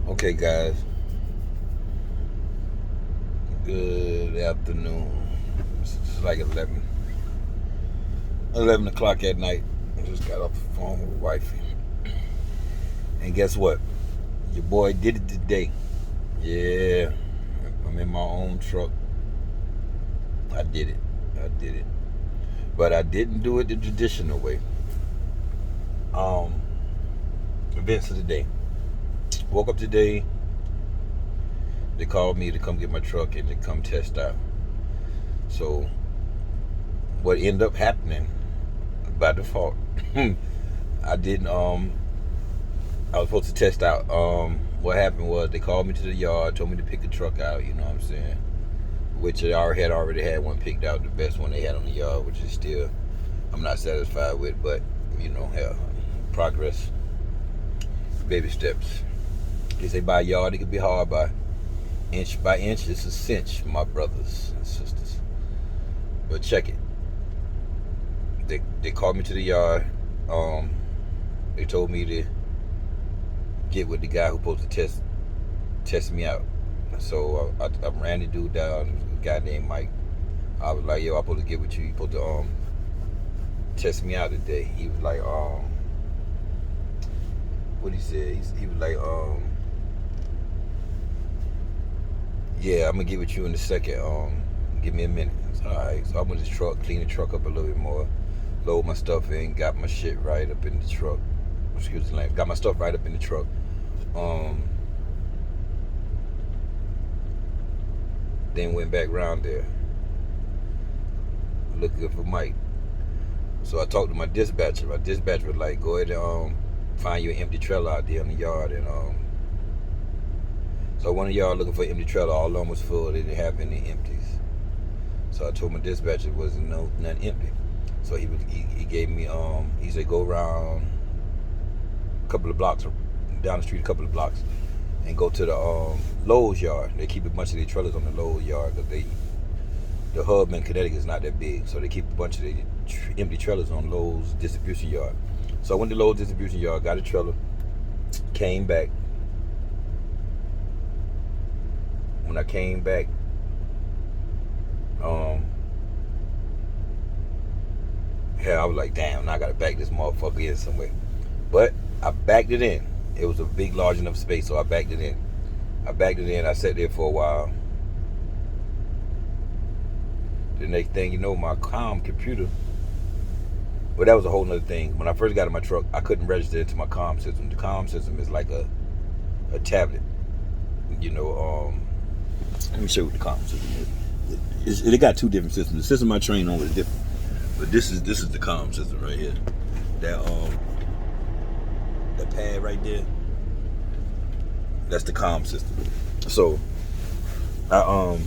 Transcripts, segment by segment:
Okay, guys. Good afternoon. It's like 11 o'clock at night. I just got off the phone with wifey. And guess what? Your boy did it today. Yeah. I'm in my own truck. I did it. I did it. But I didn't do it the traditional way. Um, Events of the day. Woke up today. They called me to come get my truck and to come test out. So what ended up happening by default, I didn't I was supposed to test out. What happened was they called me to the yard, told me to pick a truck out. You know what I'm saying? Which I already had one picked out, the best one they had on the yard, which is still I'm not satisfied with, but hell, progress, baby steps. They say by yard it could be hard, by inch it's a cinch, my brothers and sisters. But check it. They called me to the yard. They told me to get with the guy who's supposed to test me out. So I ran the dude down, a guy named Mike. I was like, yo, I'm supposed to get with you. You supposed to test me out today. He was like, what he said? He was like, yeah, I'm gonna get with you in a second. Give me a minute. All right. So I went to the truck, clean the truck up a little bit more, load my stuff in, got my shit right up in the truck. Excuse the language. Got my stuff right up in the truck. Then went back around there looking for Mike. So I talked to my dispatcher. My dispatcher was like, go ahead and find you an empty trailer out there in the yard. And so one of y'all looking for an empty trailer, all of them was full. They didn't have any empties. So I told my dispatcher it wasn't none empty. So he gave me he said go around a couple of blocks, down the street a couple of blocks, and go to the Lowe's yard. They keep a bunch of their trailers on the Lowe's yard because the hub in Connecticut is not that big, so they keep a bunch of the empty trailers on Lowe's distribution yard. So I went to Lowe's distribution yard, got a trailer, came back. When I came back, hell, I was like, damn, now I gotta back this motherfucker in somewhere. But I backed it in. It was a big, large enough space, so I backed it in. I sat there for a while. The next thing you know, my computer. But that was a whole nother thing. When I first got in my truck, I couldn't register into my comm system. The comm system is like a tablet. Let me show you what the comm system is. It got two different systems. The system I trained on was different. But this is the comm system right here. That pad right there. That's the comm system. So I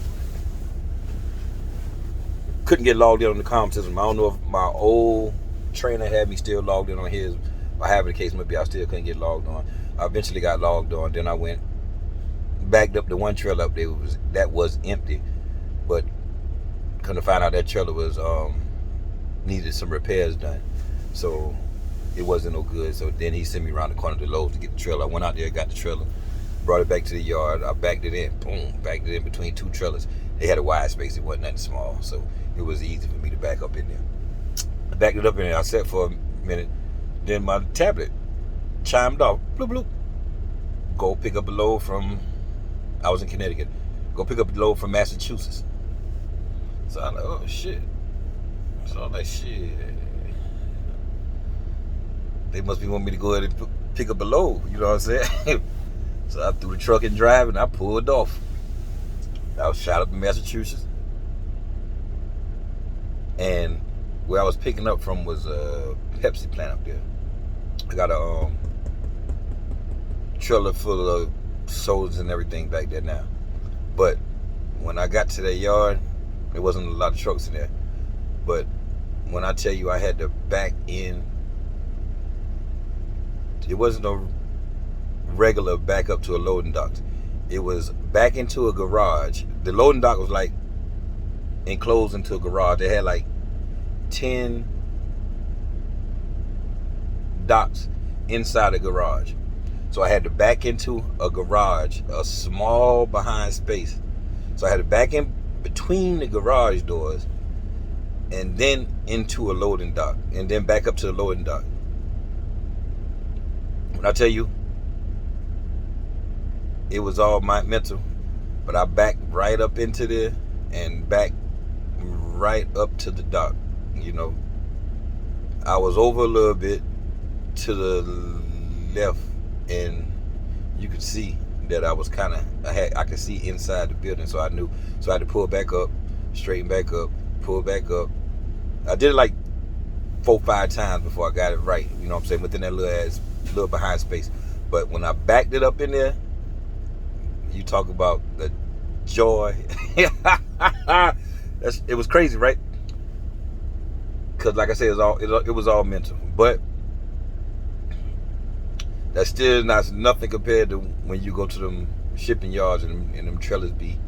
couldn't get logged in on the comm system. I don't know if my old trainer had me still logged in on his. Or however the case might be, I still couldn't get logged on. I eventually got logged on. Then I backed up the one trailer up there that was empty, but couldn't find out that trailer was needed some repairs done, so it wasn't no good. So then he sent me around the corner to Lowe's to get the trailer. I went out there, got the trailer, brought it back to the yard. I backed it in, boom, backed it in between two trailers. They had a wide space, it wasn't nothing small, so it was easy for me to back up in there. I backed it up in there. I sat for a minute, then my tablet chimed off, bloop bloop. Go pick up a load from, I was in Connecticut, go pick up a load from Massachusetts. So I'm like, oh shit. So I'm like, shit. They must be wanting me to go ahead and pick up a load, you know what I'm saying? So I threw the truck in drive and I pulled off. I was shot up in Massachusetts. And where I was picking up from was a Pepsi plant up there. I got a trailer full of sodas and everything back there now. But when I got to that yard, there wasn't a lot of trucks in there. But when I tell you I had to back in, it wasn't a regular back up to a loading dock. It was back into a garage. The loading dock was like enclosed into a garage. They had like 10 docks inside the garage. So I had to back into a garage, a small behind space. So I had to back in between the garage doors and then into a loading dock and then back up to the loading dock. When I tell you, it was all my mental, but I backed right up into there and back right up to the dock. You know, I was over a little bit to the left, and you could see that I was kind of, I could see inside the building, so I knew. So I had to pull back up, straighten back up, pull back up. I did it like 4-5 times before I got it right. You know what I'm saying? Within that little behind space. But when I backed it up in there, you talk about the joy. It was crazy, right? Because like I said, it was all mental. But that's still nothing compared to when you go to them shipping yards and them trailers be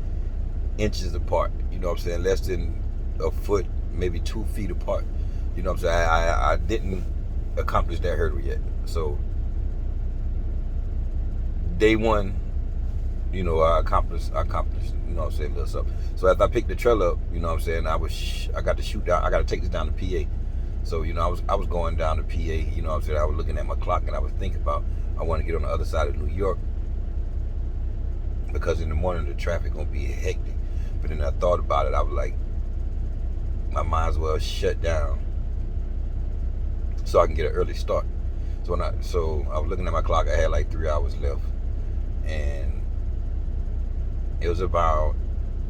inches apart. You know what I'm saying? Less than a foot, maybe 2 feet apart. You know what I'm saying? I didn't accomplish that hurdle yet. So day one, you know, I accomplished, you know what I'm saying, little something. So after I picked the trailer up, you know what I'm saying, I got to shoot down, I got to take this down to PA. So, you know, I was going down to PA, you know what I'm saying, I was looking at my clock and I was thinking about, I want to get on the other side of New York because in the morning the traffic gonna be hectic. But then I thought about it, I was like, I might as well shut down so I can get an early start. So I was looking at my clock, I had like 3 hours left, and it was about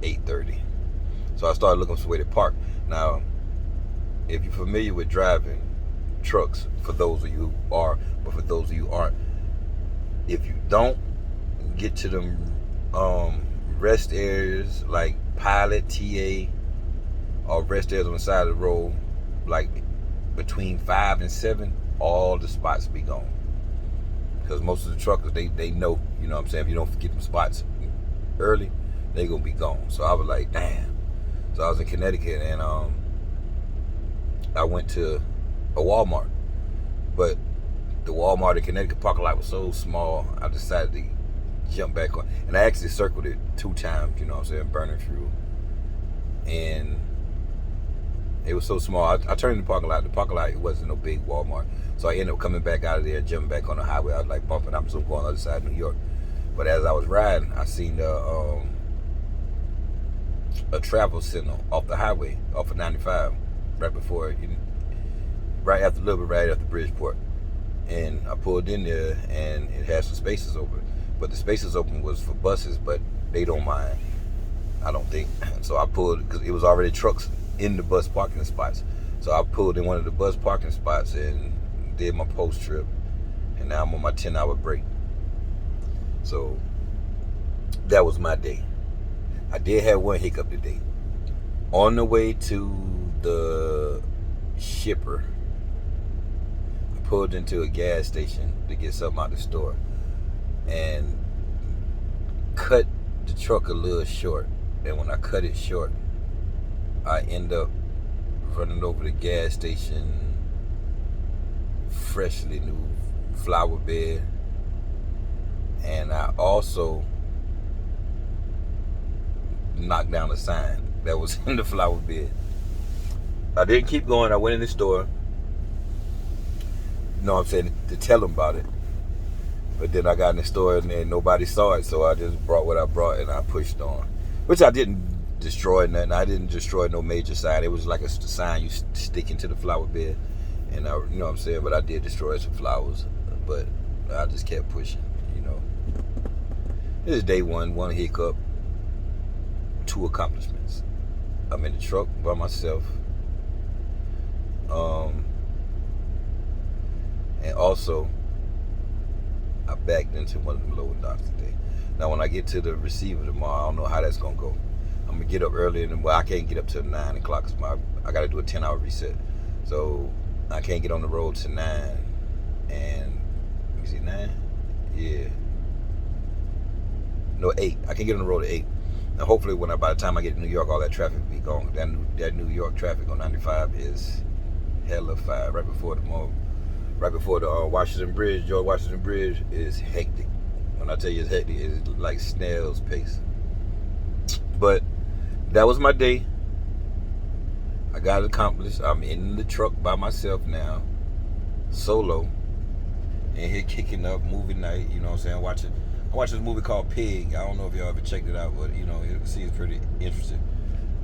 8:30. So I started looking for a way to park. Now, if you're familiar with driving trucks, for those of you who are, but for those of you who aren't, if you don't get to them rest areas like Pilot, TA, or rest areas on the side of the road, like between 5 and 7, all the spots be gone. Because most of the truckers, they know, you know what I'm saying, if you don't get them spots early, they gonna be gone. So I was like, damn. So I was in Connecticut, and I went to a Walmart, but the Walmart in Connecticut parking lot was so small, I decided to jump back on, and I actually circled it 2 times, you know what I'm saying, burning fuel, and it was so small. I turned in the parking lot. The parking lot, it wasn't no big Walmart, so I ended up coming back out of there, jumping back on the highway. I was like bumping. I'm still going on the other side of New York. But as I was riding, I seen a travel signal off the highway, off of 95, right before, right after, a little bit right after Bridgeport. And I pulled in there, and it had some spaces open. But the spaces open was for buses, but they don't mind, I don't think. So I pulled, because it was already trucks in the bus parking spots. So I pulled in one of the bus parking spots and did my post trip. And now I'm on my 10-hour break. So that was my day. I did have one hiccup today. On the way to the shipper, I pulled into a gas station to get something out of the store and cut the truck a little short. And when I cut it short, I end up running over the gas station freshly new flower bed. And I also knocked down a sign that was in the flower bed. I didn't keep going. I went in the store, you know what I'm saying, to tell them about it. But then I got in the store and nobody saw it, so I just brought what I brought and I pushed on. Which I didn't destroy nothing. I didn't destroy no major sign. It was like a sign you stick into the flower bed. And I, you know what I'm saying, but I did destroy some flowers. But I just kept pushing, you know. This is day one hiccup, 2 accomplishments. I'm in the truck by myself. And also, I backed into one of the loading docks today. Now, when I get to the receiver tomorrow, I don't know how that's going to go. I'm going to get up early, and well, I can't get up till 9 o'clock because I got to do a 10-hour reset. So, I can't get on the road till 9. And, let me see, 9? Yeah. No, 8. I can get on the road at 8. Now, hopefully, by the time I get to New York, all that traffic will be gone. That New York traffic on 95 is hella fire. Right before right before the Washington Bridge. George Washington Bridge is hectic. When I tell you it's hectic, it's like snail's pace. But that was my day. I got it accomplished. I'm in the truck by myself now, solo, and here kicking up movie night. You know what I'm saying? I watched this movie called Pig. I don't know if y'all ever checked it out, but you know, it seems pretty interesting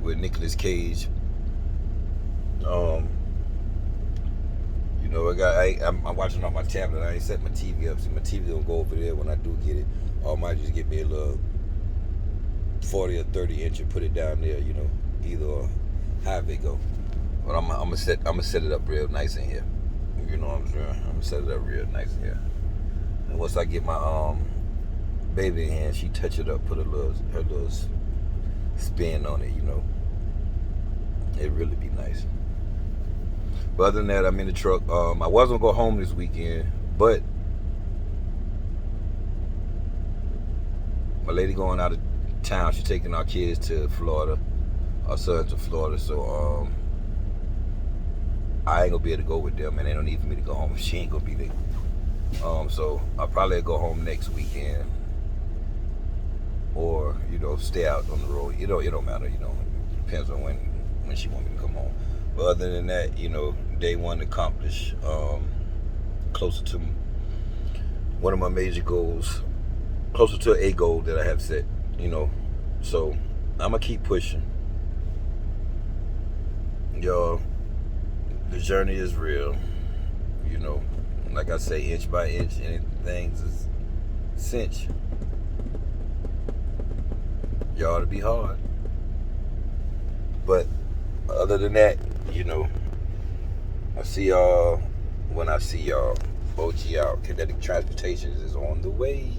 with Nicolas Cage. You know, I'm watching on my tablet. I ain't set my TV up, so my TV don't go over there when I do get it. Or I might just get me a little 40 or 30 inch and put it down there. You know, either or. However it go. But I'm gonna set it up real nice in here. You know what I'm saying? I'm gonna set it up real nice in here. And once I get my baby in hand, she touch it up, put her little spin on it. You know, it really be nice. But other than that, I'm in the truck. I was gonna go home this weekend, but my lady going out of town. She's taking our kids to Florida. Our son to Florida, so I ain't gonna be able to go with them, and they don't need for me to go home. She ain't gonna be there. So I'll probably go home next weekend, or you know, stay out on the road. You know, it don't matter. You know, it depends on when she want me to come home. But other than that, you know, day one accomplished. Closer to one of my major goals, closer to a goal that I have set. You know, so I'm gonna keep pushing. Y'all, the journey is real. You know, like I say, inch by inch, and things is cinch. Y'all to be hard. But other than that, you know, I see y'all when I see y'all. OG out. Kinetic Transportation is on the way.